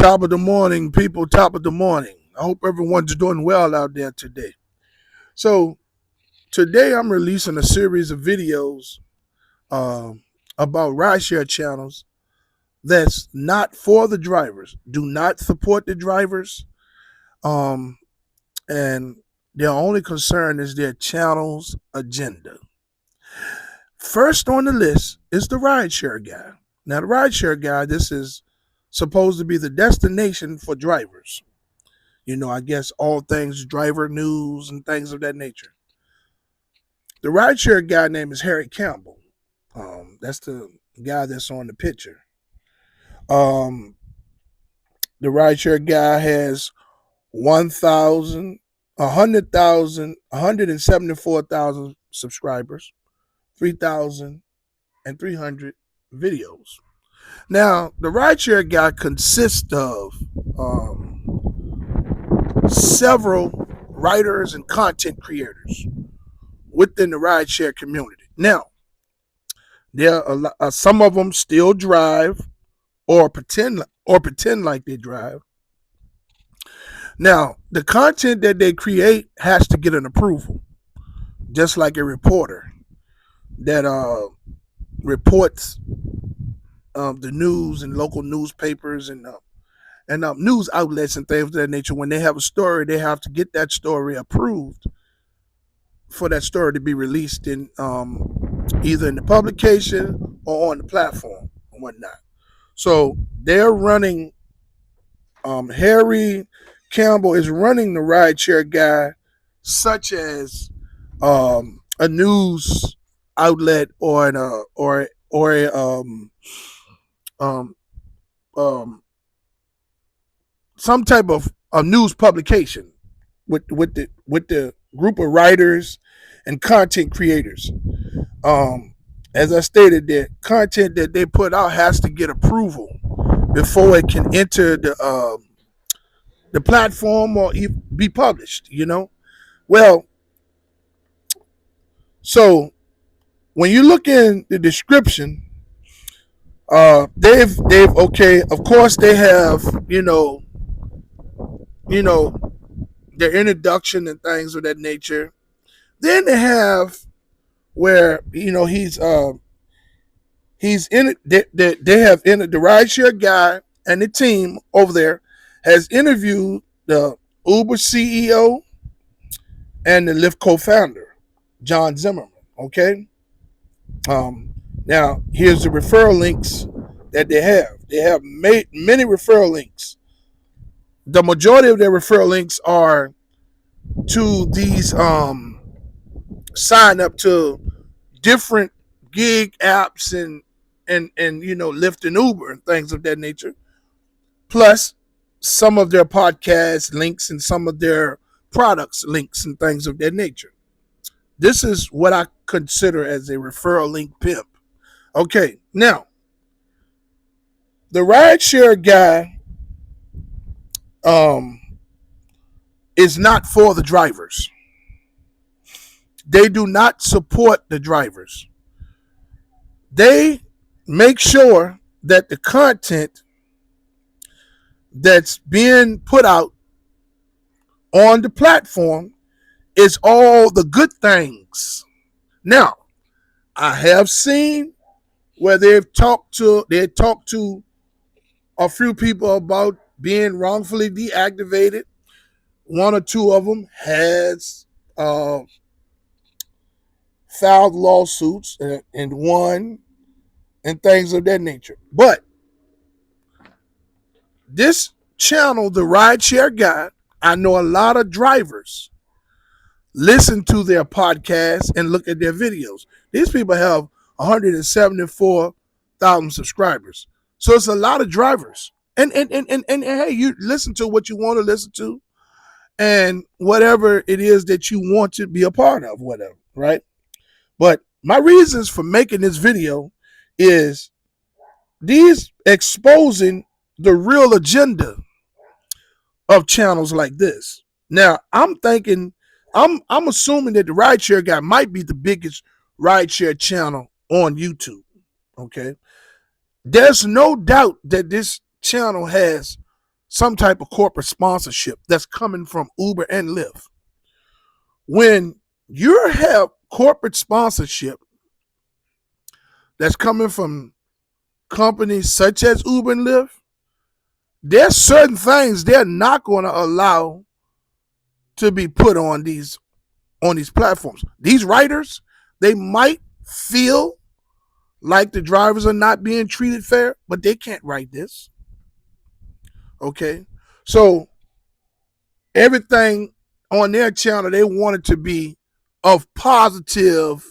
Top of the morning, people. Top of the morning. I hope everyone's doing well out there today. So, today I'm releasing a series of videos um, about rideshare channels that's not for the drivers, do not support the drivers, um, and their only concern is their channel's agenda. First on the list is the rideshare guy. Now, the rideshare guy, this is supposed to be the destination for drivers. I guess all things driver news and things of that nature. The rideshare guy name is Harry Campbell. That's the guy that's on the picture. Um, the rideshare guy has 1,000, 100,000, 174,000 subscribers, 3,300 videos. Now, the rideshare guy consists of several writers and content creators within the rideshare community. Now, there are some of them still drive or pretend like they drive. Now, the content that they create has to get an approval, just like a reporter that reports the news in local newspapers and news outlets and things of that nature. When they have a story, they have to get that story approved for that story to be released in either in the publication or on the platform and whatnot. So they're running. Harry Campbell is running the rideshare guy, such as a news outlet or a um, um, some type of a news publication with the group of writers and content creators. As I stated, the content that they put out has to get approval before it can enter the platform or be published. Well, so when you look in the description, they've okay. Of course, they have their introduction and things of that nature. Then they have where he's in it. They have in the rideshare guy and the team over there has interviewed the Uber CEO and the Lyft co-founder, John Zimmerman. Okay. Now here's the referral links that they have. They have made many referral links. The majority of their referral links are to these sign up to different gig apps and Lyft and Uber and things of that nature. Plus some of their podcast links and some of their products links and things of that nature. This is what I consider as a referral link pimp. Okay, now the rideshare guy is not for the drivers. They do not support the drivers. They make sure that the content that's being put out on the platform is all the good things. Now, I have seen where they talked to a few people about being wrongfully deactivated. One or two of them has filed lawsuits and won and things of that nature. But this channel, the Rideshare Guy, I know a lot of drivers listen to their podcasts and look at their videos. These people have 174,000 subscribers. So it's a lot of drivers. And hey, you listen to what you want to listen to and whatever it is that you want to be a part of, whatever, right? But my reasons for making this video is these exposing the real agenda of channels like this. Now, I'm assuming that the Rideshare Guy might be the biggest rideshare channel on YouTube. Okay. There's no doubt that this channel has some type of corporate sponsorship that's coming from Uber and Lyft. When you have corporate sponsorship that's coming from companies such as Uber and Lyft, there's certain things they're not going to allow to be put on these platforms. These writers, they might feel like the drivers are not being treated fair, but they can't write this. Okay? So everything on their channel, they want it to be of positive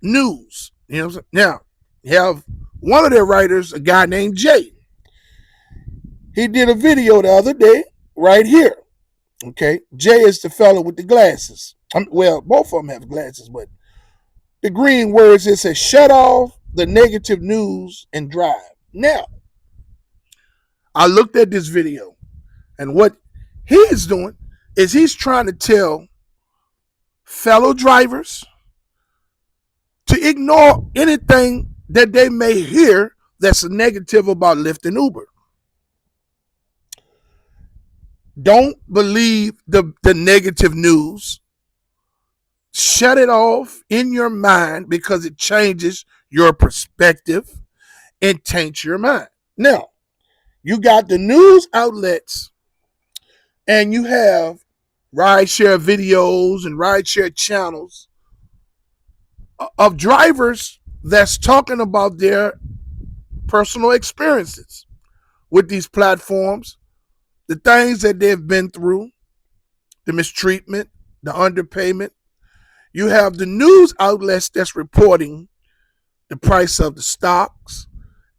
news. You know what I'm saying? Now, you have one of their writers, a guy named Jay. He did a video the other day right here. Okay? Jay is the fellow with the glasses. Well, both of them have glasses, but the green words, it says, shut off the negative news and drive. Now, I looked at this video, and what he's doing is he's trying to tell fellow drivers to ignore anything that they may hear that's negative about Lyft and Uber. Don't believe the negative news. Shut it off in your mind because it changes your perspective and taints your mind. Now, you got the news outlets and you have rideshare videos and rideshare channels of drivers that's talking about their personal experiences with these platforms, the things that they've been through, the mistreatment, the underpayment. You have the news outlets that's reporting the price of the stocks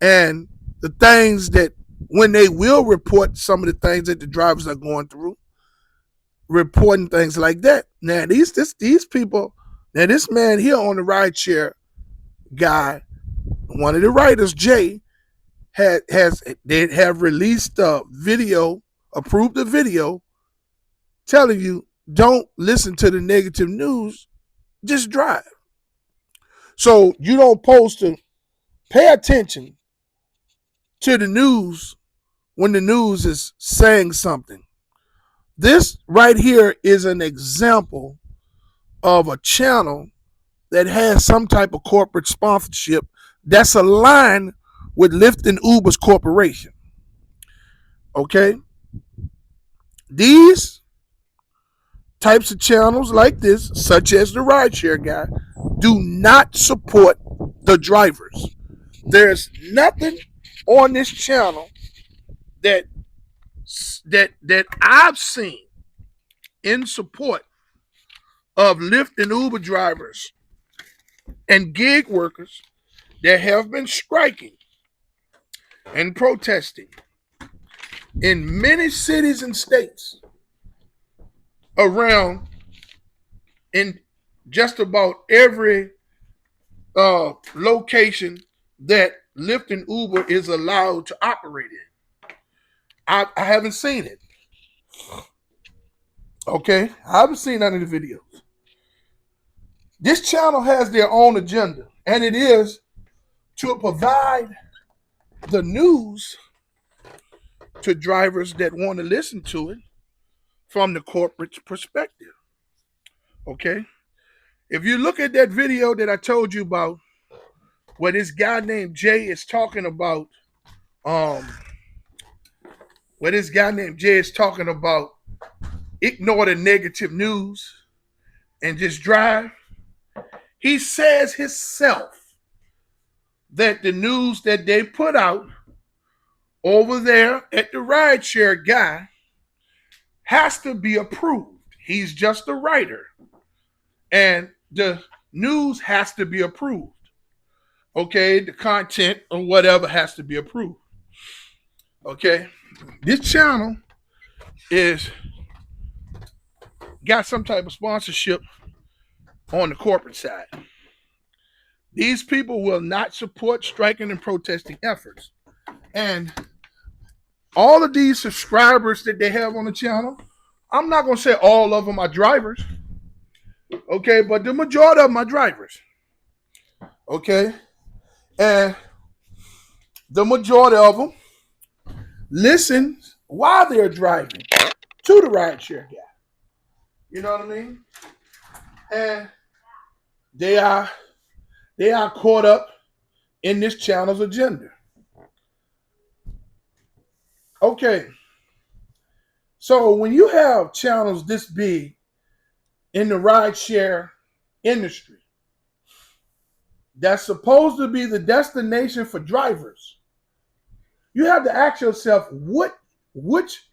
and the things that when they will report some of the things that the drivers are going through, reporting things like that. Now, these people, now this man here on the rideshare guy, one of the writers, Jay, they have released a video, approved a video, telling you don't listen to the negative news, just drive. So you don't supposed to pay attention to the news when the news is saying something. This right here is an example of a channel that has some type of corporate sponsorship that's aligned with Lyft and Uber's corporation. Okay? These types of channels like this, such as the rideshare guy, do not support the drivers. There's nothing on this channel that I've seen in support of Lyft and Uber drivers and gig workers that have been striking and protesting in many cities and states around in just about every location that Lyft and Uber is allowed to operate in. I haven't seen it. Okay? I haven't seen none of the videos. This channel has their own agenda, and it is to provide the news to drivers that want to listen to it from the corporate perspective. Okay? If you look at that video that I told you about, where this guy named Jay is talking about, ignore the negative news and just drive. He says himself that the news that they put out over there at the rideshare guy has to be approved. He's just a writer. And the news has to be approved. Okay, the content or whatever has to be approved. Okay, this channel is got some type of sponsorship on the corporate side. These people will not support striking and protesting efforts. And all of these subscribers that they have on the channel, I'm not going to say all of them are drivers. Okay, but the majority of them are drivers. Okay, and the majority of them listen while they're driving to the rideshare guy. You know what I mean? And they are caught up in this channel's agenda. Okay, so when you have channels this big in the rideshare industry, that's supposed to be the destination for drivers, you have to ask yourself, which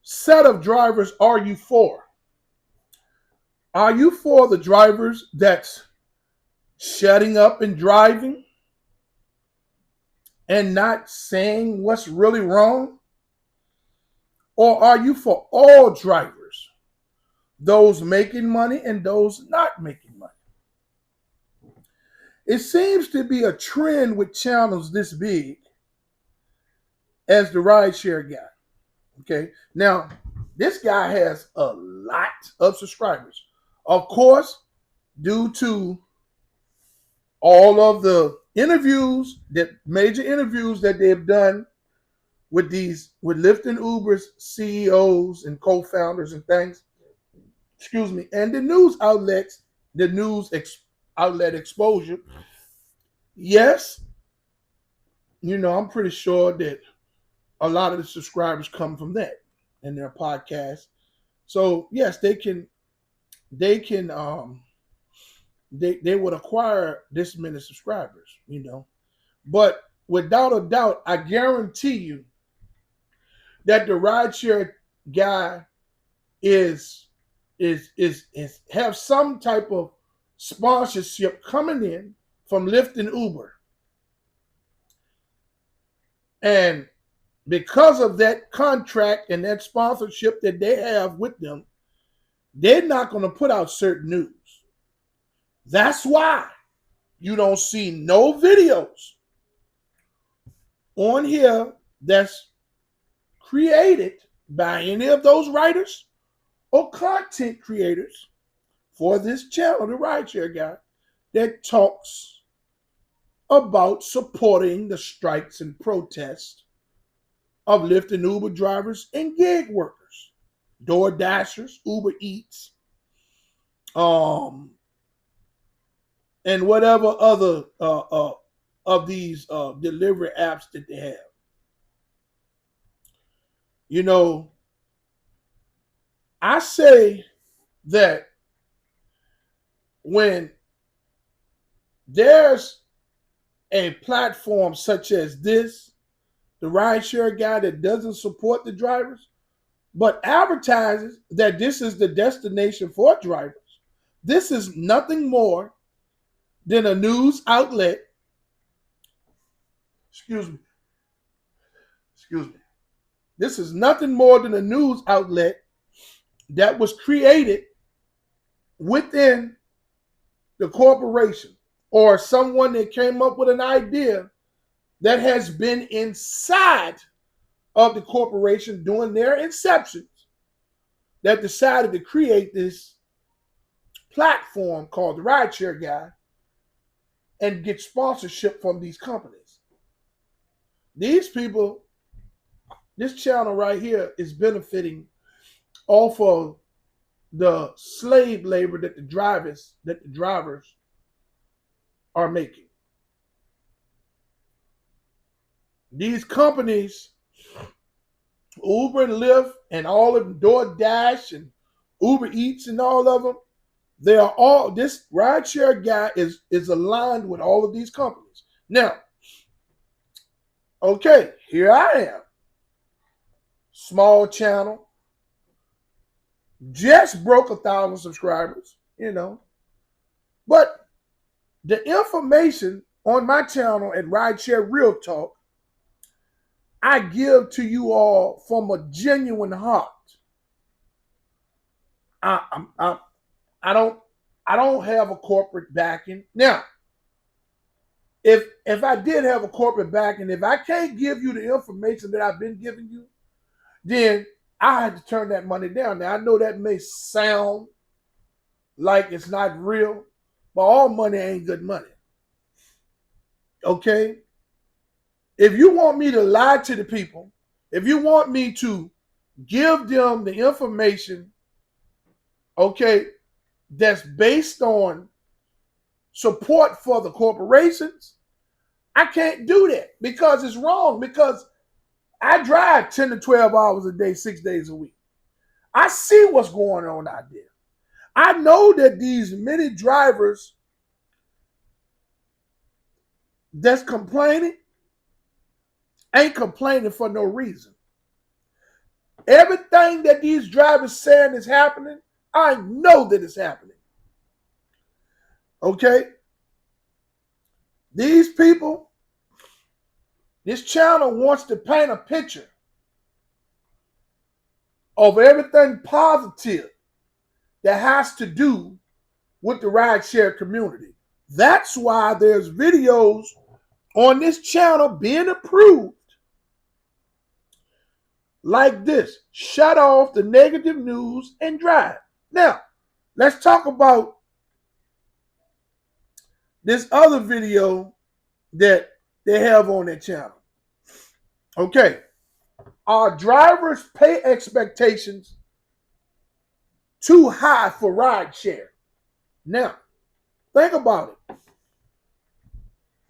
set of drivers are you for? Are you for the drivers that's shutting up and driving and not saying what's really wrong? Or are you for all drivers, those making money and those not making money? It seems to be a trend with channels this big as the rideshare guy. Okay, now this guy has a lot of subscribers. Of course, due to all of the major interviews that they've done with Lyft and Uber's CEOs and co-founders and things, and the news outlets, outlet exposure. Yes, I'm pretty sure that a lot of the subscribers come from that and their podcast. So yes, they would acquire this many subscribers, But without a doubt, I guarantee you that the rideshare guy is have some type of sponsorship coming in from Lyft and Uber. And because of that contract and that sponsorship that they have with them, they're not going to put out certain news. That's why you don't see no videos on here that's created by any of those writers or content creators for this channel, the Rideshare Guy, that talks about supporting the strikes and protests of Lyft and Uber drivers and gig workers, Door Dashers, Uber Eats, and whatever other of these delivery apps that they have. I say that when there's a platform such as this, the rideshare guy, that doesn't support the drivers, but advertises that this is the destination for drivers, this is nothing more than a news outlet. Excuse me. This is nothing more than a news outlet that was created within the corporation or someone that came up with an idea that has been inside of the corporation during their inceptions, that decided to create this platform called the Rideshare Guy and get sponsorship from these companies. These people, this channel right here is benefiting off of the slave labor that the drivers are making. These companies, Uber and Lyft and all of them, DoorDash and Uber Eats and all of them, this rideshare guy is aligned with all of these companies. Now, okay, here I am. Small channel. Just broke 1,000 subscribers, But the information on my channel at Rideshare RealTalk, I give to you all from a genuine heart. I don't have a corporate backing. Now, if I did have a corporate backing, if I can't give you the information that I've been giving you, then I had to turn that money down. Now, I know that may sound like it's not real, but all money ain't good money. Okay? If you want me to lie to the people If you want me to give them the information, okay, that's based on support for the corporations, I can't do that because it's wrong. Because I drive 10 to 12 hours a day, 6 days a week. I see what's going on out there. I know that these many drivers that's complaining ain't complaining for no reason. Everything that these drivers saying is happening, I know that it's happening. Okay? These people, this channel wants to paint a picture of everything positive that has to do with the rideshare community. That's why there's videos on this channel being approved like this. Shut off the negative news and drive. Now, let's talk about this other video that they have on their channel. Okay. Are drivers' pay expectations too high for rideshare? Now, think about it.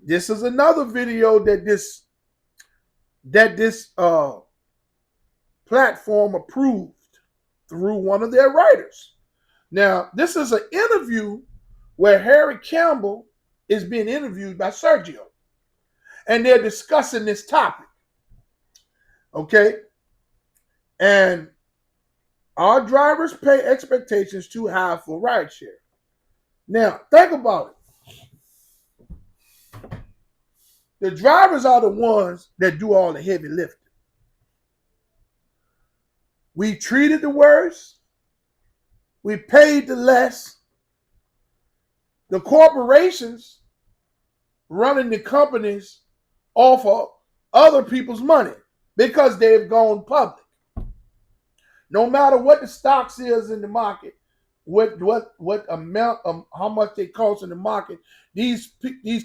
This is another video that this platform approved through one of their writers. Now, this is an interview where Harry Campbell is being interviewed by Sergio, and they're discussing this topic. Okay? And our drivers pay expectations too high for rideshare. Now, think about it. The drivers are the ones that do all the heavy lifting. We treated the worst. We paid the less. The corporations running the companies off of other people's money because they've gone public. No matter what the stocks is in the market, what amount of how much they cost in the market, these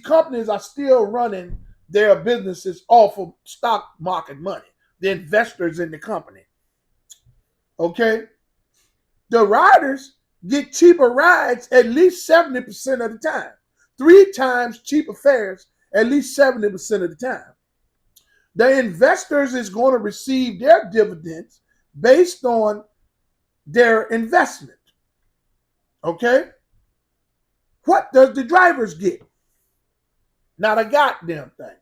companies are still running their businesses off of stock market money, the investors in the company. Okay? The riders get cheaper rides at least 70% of the time. 3 times cheaper fares at least 70% of the time. The investors is going to receive their dividends based on their investment. Okay? What does the drivers get? Not a goddamn thing.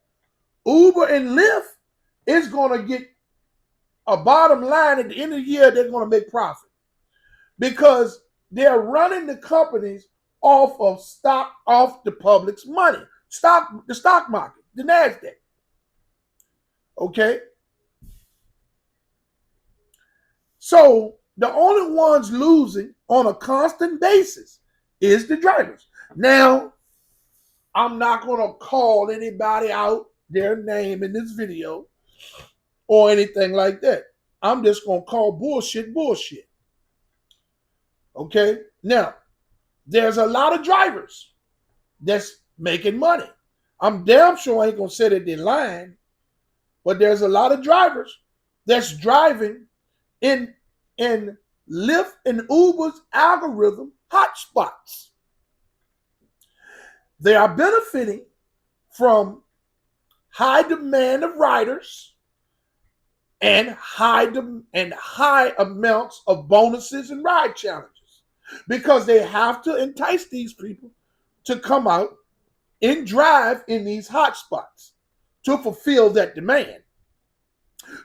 Uber and Lyft is going to get a bottom line at the end of the year. They're going to make profit because they're running the companies off the public's money, the stock market, the NASDAQ. Okay? So the only ones losing on a constant basis is the drivers. Now, I'm not going to call anybody out their name in this video or anything like that. I'm just going to call bullshit. Okay? Now, there's a lot of drivers that's making money. I'm damn sure I ain't going to say that they're lying, but there's a lot of drivers that's driving in Lyft and Uber's algorithm hotspots. They are benefiting from high demand of riders and high amounts of bonuses and ride challenges because they have to entice these people to come out and drive in these hotspots to fulfill that demand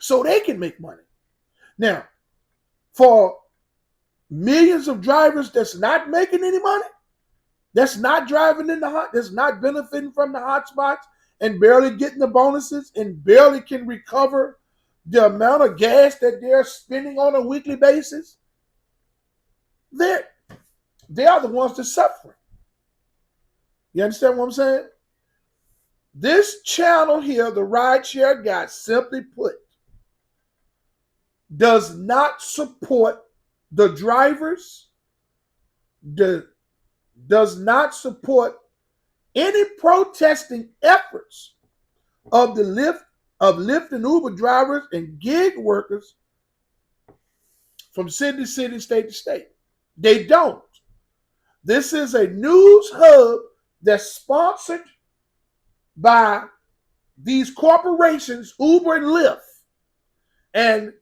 so they can make money. Now, for millions of drivers that's not making any money, that's not driving in that's not benefiting from the hotspots and barely getting the bonuses and barely can recover the amount of gas that they're spending on a weekly basis, they are the ones that suffer. You understand what I'm saying? This channel here, the Rideshare Guy, simply put, does not support the drivers, does not support any protesting efforts of the Lyft of Lyft and Uber drivers and gig workers from city to city, state to state. They don't. This is a news hub that's sponsored by these corporations, Uber and Lyft, and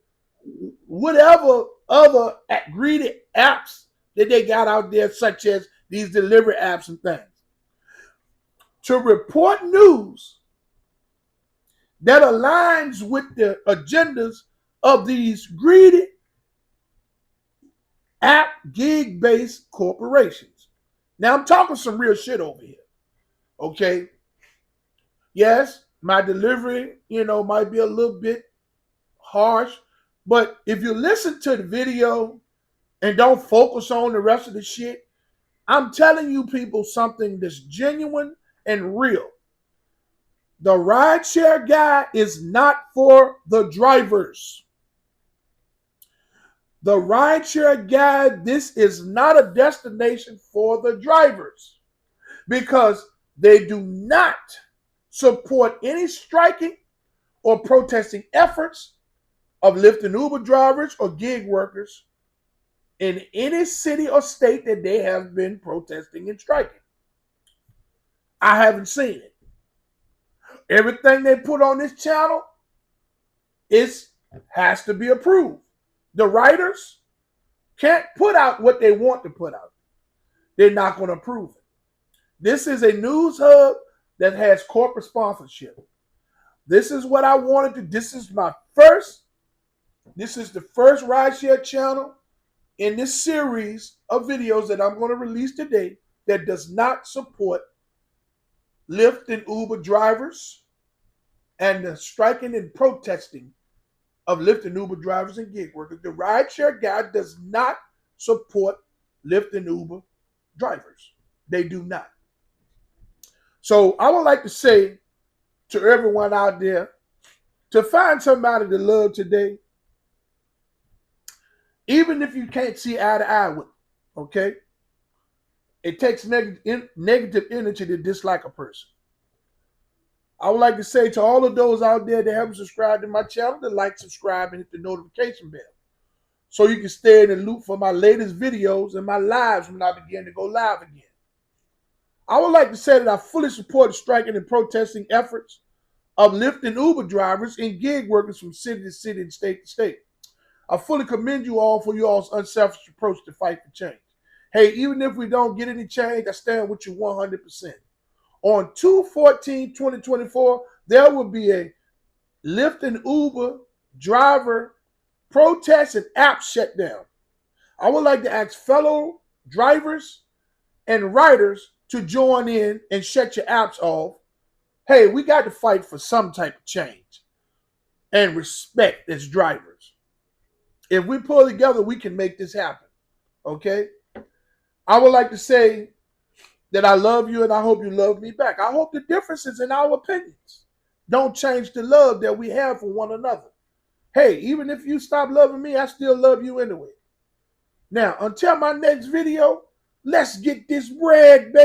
whatever other greedy apps that they got out there, such as these delivery apps and things, to report news that aligns with the agendas of these greedy app gig-based corporations. Now I'm talking some real shit over here. Okay. Yes, my delivery, might be a little bit harsh, but if you listen to the video and don't focus on the rest of the shit, I'm telling you people something that's genuine and real. The rideshare guide is not for the drivers. The rideshare guide, this is not a destination for the drivers because they do not support any striking or protesting efforts of Lyft and Uber drivers or gig workers in any city or state that they have been protesting and striking. I haven't seen it. Everything they put on this channel has to be approved. The writers can't put out what they want to put out. They're not going to approve it. This is a news hub that has corporate sponsorship. This is what I wanted to. This is the first rideshare channel in this series of videos that I'm going to release today that does not support Lyft and Uber drivers and the striking and protesting of Lyft and Uber drivers and gig workers. The rideshare guide does not support Lyft and Uber drivers. They do not. So I would like to say to everyone out there to find somebody to love today, even if you can't see eye to eye with them, okay? It takes negative energy to dislike a person. I would like to say to all of those out there that haven't subscribed to my channel, to like, subscribe, and hit the notification bell so you can stay in the loop for my latest videos and my lives when I begin to go live again. I would like to say that I fully support the striking and protesting efforts of Lyft and Uber drivers and gig workers from city to city and state to state. I fully commend you all for your all's unselfish approach to fight for change. Hey, even if we don't get any change, I stand with you 100%. On 2/14/2024, there will be a Lyft and Uber driver protest and app shutdown. I would like to ask fellow drivers and riders to join in and shut your apps off. Hey, we got to fight for some type of change and respect as drivers. If we pull together, we can make this happen. Okay? I would like to say that I love you and I hope you love me back. I hope the differences in our opinions don't change the love that we have for one another. Hey, even if you stop loving me, I still love you anyway. Now, until my next video, let's get this bread, baby.